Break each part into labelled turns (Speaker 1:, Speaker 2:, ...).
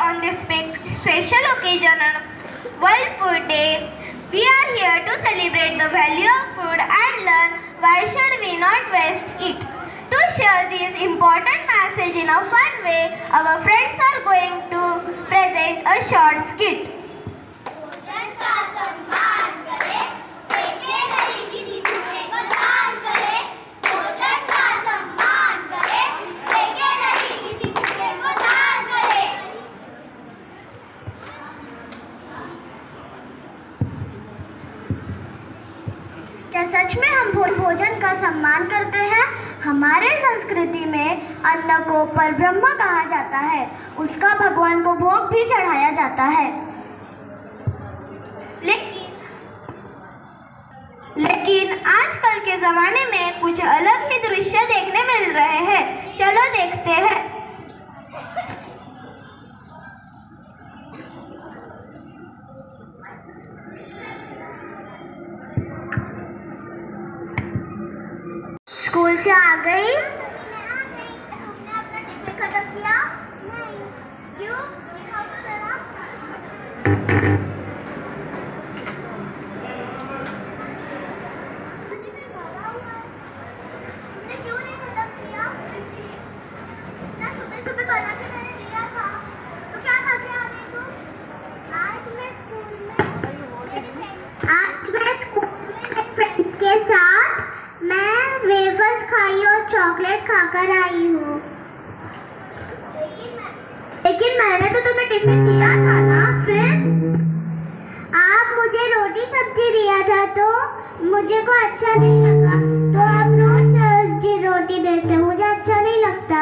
Speaker 1: on this special occasion of World Food Day. We are here to celebrate the value of food and learn why should we not waste it. To share this important message in a fun way, our friends are going to present a short skit.
Speaker 2: भोजन का सम्मान करें, फेंके नहीं किसी भूखे को दान करें। भोजन का सम्मान करें, फेंके नहीं किसी भूखे को दान करें।
Speaker 3: क्या सच में हम भोजन का सम्मान करते हैं? हमारे संस्कृति में अन्न को परब्रह्म कहा जाता है। उसका भगवान को भोग भी चढ़ाया जाता है।
Speaker 1: लेकिन आजकल के ज़माने में कुछ अलग ही दृश्य देखने मिल रहे हैं। चलो देखते हैं।
Speaker 3: स्कूल से आ गई?
Speaker 2: तुमने अपना टिफिन खत्म किया? नहीं। क्यों? दिखाओ तो जरा। टिफिन भरा हुआ है। तुमने क्यों नहीं खत्म किया? इतना सुबह बना के मैंने दिया था। तो क्या खा के आ गई तुम? आज मैं स्कूल में मेरे फ्रेंड्स के साथ मैं वेफर्स खाई और चॉकलेट खाकर आई हूँ। लेकिन मैंने तो तुम्हें टिफिन दिया था ना। फिर आप मुझे रोटी सब्जी दिया था तो मुझे को अच्छा नहीं लगा। तो आप रोज सब्जी रोटी देते, मुझे अच्छा नहीं लगता।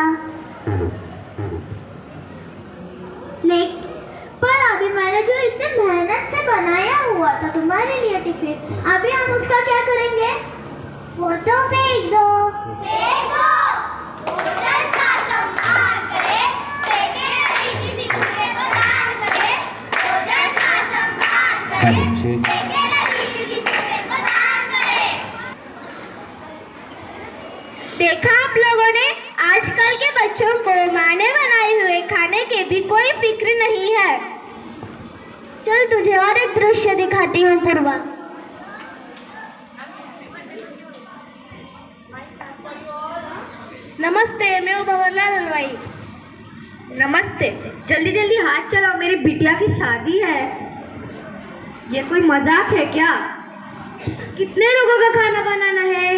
Speaker 2: लेकिन पर अभी मैंने जो इतने मेहनत से बनाया हुआ था तुम्हारे लिए टिफिन, अभी हम उसका क्या करेंगे? वो तो फेंक दो। फेंक दो। भोजन का सम्मान करें, फेंके नहीं किसी भूखे को दान करें। भोजन का सम्मान करें, फेंके नहीं किसी भूखे को दान करें।
Speaker 1: देखा आप लोगों ने, आजकल के बच्चों को माँ ने बनाए हुए खाने की भी कोई फिक्र नहीं है।
Speaker 3: चल तुझे और एक दृश्य दिखाती हूँ पूर्वा।
Speaker 1: नमस्ते, मैं हूँ भंवरलाल हलवाई। नमस्ते, जल्दी जल्दी हाथ चलाओ, मेरी बिटिया की शादी है। ये कोई मजाक है क्या? कितने लोगों का खाना बनाना है?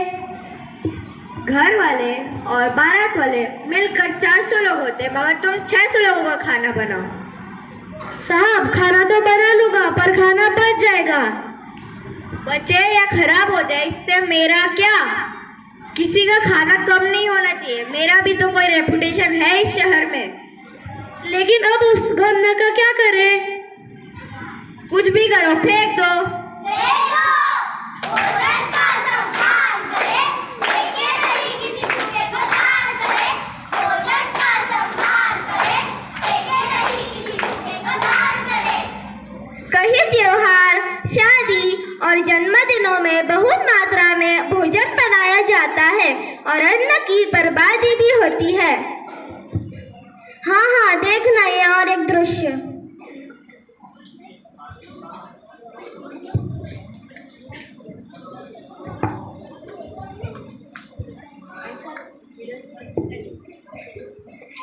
Speaker 1: घर वाले और बारात वाले मिलकर 400 लोग होते हैं, मगर तुम 600 लोगों का खाना बनाओ। साहब, खाना तो बना लूंगा पर खाना बच जाएगा। बचे या खराब हो जाए इससे मेरा क्या? किसी का खाना कम नहीं होना चाहिए। मेरा भी तो कोई रेपुटेशन है इस शहर में। लेकिन अब उस गन्ना का क्या करें? कुछ भी करो, फेंक दो।
Speaker 2: फेंक दो। भोजन का सम्मान करें, फेंके नहीं किसी भूखे को दान करें। भोजन का सम्मान करें, फेंके नहीं किसी भूखे को दान करें।
Speaker 1: कई त्योहार, शादी और जन्मदिनों में बहुत मात्रा में भोजन बनाया जाता है और अन्न की बर्बादी भी होती है।
Speaker 3: हाँ हाँ, देखना ये और एक दृश्य।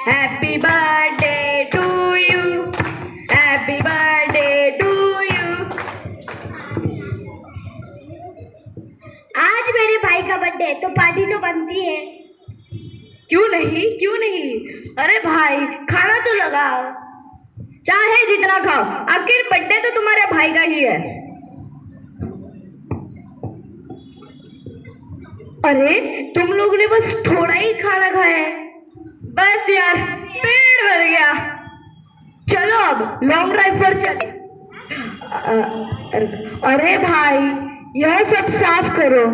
Speaker 1: Happy birthday to you, happy birthday to you. आज मेरे भाई का बर्थडे है तो पार्टी तो बनती है। क्यों नहीं, क्यों नहीं? अरे भाई, खाना तो लगाओ, चाहे जितना खाओ, आखिर बर्थडे तो तुम्हारे भाई का ही है। अरे तुम लोग ने बस थोड़ा ही खाना खाया है। बस यार, पेट भर गया। चलो अब लॉन्ग ड्राइव पर चले। अरे भाई, यह सब साफ करो।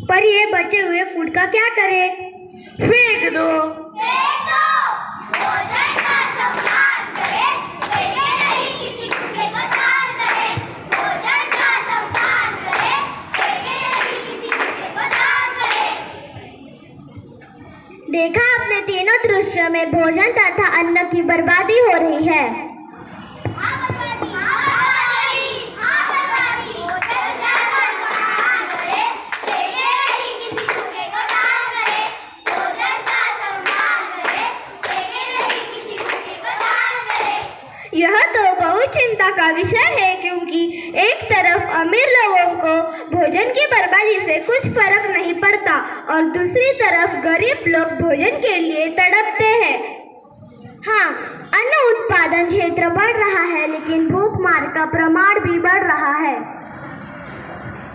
Speaker 1: पर ये बचे हुए फूड का क्या करें? फेंक दो।
Speaker 2: फेंक दो। भोजन का सम्मान करें, फेंके नहीं किसी भूखे को दान करें। भोजन का सम्मान करें, फेंके नहीं किसी भूखे को दान करें।
Speaker 3: देखा आपने तीनों दृश्य में में भोजन तथा अन्न की बर्बादी हो रही है।
Speaker 1: यह तो बहुत चिंता का विषय है, क्योंकि एक तरफ अमीर लोगों को भोजन की बर्बादी से कुछ फर्क नहीं पड़ता और दूसरी तरफ गरीब लोग भोजन के लिए तड़पते हैं।
Speaker 3: हाँ, अन्न उत्पादन क्षेत्र बढ़ रहा है, लेकिन भूखमर का प्रमाण भी बढ़ रहा है।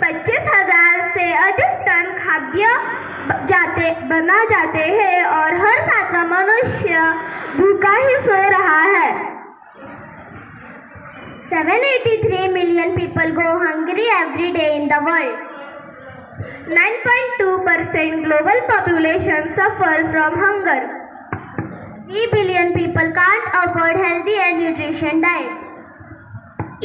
Speaker 1: 25,000 से अधिक टन खाद्य बना जाते हैं और हर 7वां मनुष्य भूखा ही सो रहा है।
Speaker 3: 783 million people go hungry every day in the world.
Speaker 1: 9.2% global population suffer from hunger.
Speaker 3: 3 billion people can't afford healthy and nutrition diet.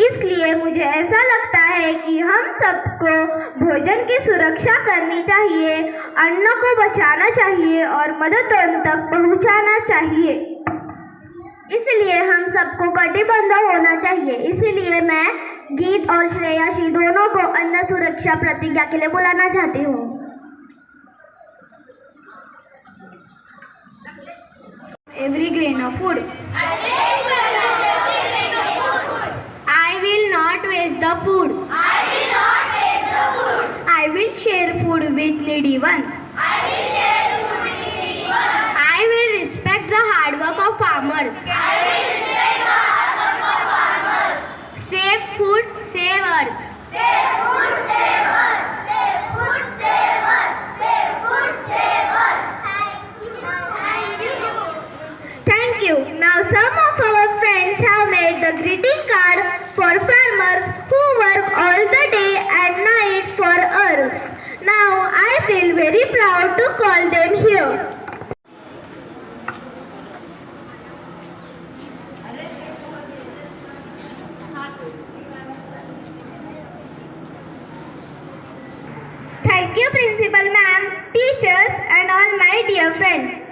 Speaker 1: इसलिए मुझे ऐसा लगता है कि हम सबको भोजन की सुरक्षा करनी चाहिए, अन्न को बचाना चाहिए और मददों तक पहुंचाना चाहिए।
Speaker 3: इसलिए हम सबको कटिबद्ध होना चाहिए। इसीलिए मैं गीत और श्रेयसी दोनों को अन्न सुरक्षा प्रतिज्ञा के लिए बुलाना चाहती हूँ।
Speaker 1: Every grain of food. I will not waste the food. I will share food with needy ones. I will respect the hard work of farmers. Save food, save earth. Thank you. Now some of our friends have made the greeting card for farmers who work all the day and night for earth. Now I feel very proud to call them here. Thank you, Principal Ma'am, teachers and all my dear friends.